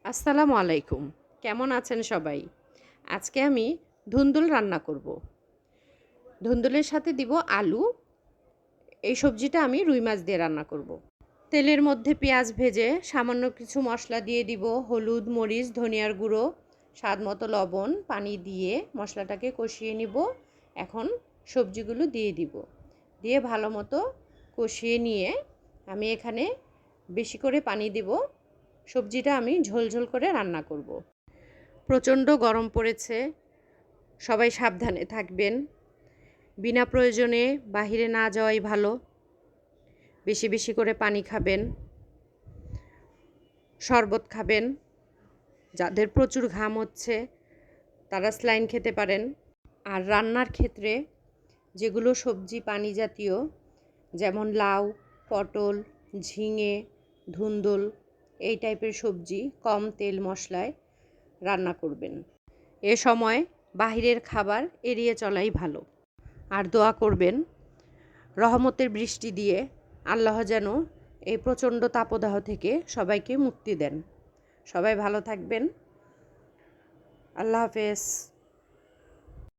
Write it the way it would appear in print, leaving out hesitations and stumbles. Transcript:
আসসালামু আলাইকুম। কেমন আছেন সবাই? আজকে আমি ধুন্দুল রান্না করব। ধুন্দুলের সাথে দিব আলু। এই সবজিটা আমি রুই মাছ দিয়ে রান্না করব। তেলের মধ্যে পেঁয়াজ ভেজে সামান্য কিছু মশলা দিয়ে দিব, হলুদ, মরিচ, ধনিয়ার গুঁড়ো, স্বাদ মতো লবণ, পানি দিয়ে মশলাটাকে কষিয়ে নিব। এখন সবজিগুলো দিয়ে দিব। দিয়ে ভালো মতো কষিয়ে নিয়ে আমি এখানে বেশি করে পানি দিব। সবজিটা আমি ঝোল করে রান্না করব। প্রচণ্ড গরম পড়েছে, সবাই সাবধানে থাকবেন। বিনা প্রয়োজনে বাহিরে না যাওয়াই ভালো। বেশি বেশি করে পানি খাবেন, শরবত খাবেন। যাদের প্রচুর ঘাম হচ্ছে তারা স্যালাইন খেতে পারেন। আর রান্নার ক্ষেত্রে যেগুলো সবজি পানি জাতীয়, যেমন লাউ, পটল, ঝিঙে, ধুন্দুল, এই টাইপের সবজি কম তেল মশলায় রান্না করবেন। এ সময় বাহিরের খাবার এড়িয়ে চলাই ভালো। আর দোয়া করবেন রহমতের বৃষ্টি দিয়ে আল্লাহ যেন এই প্রচণ্ড তাপদাহ থেকে সবাইকে মুক্তি দেন। সবাই ভালো থাকবেন। আল্লাহ হাফেজ।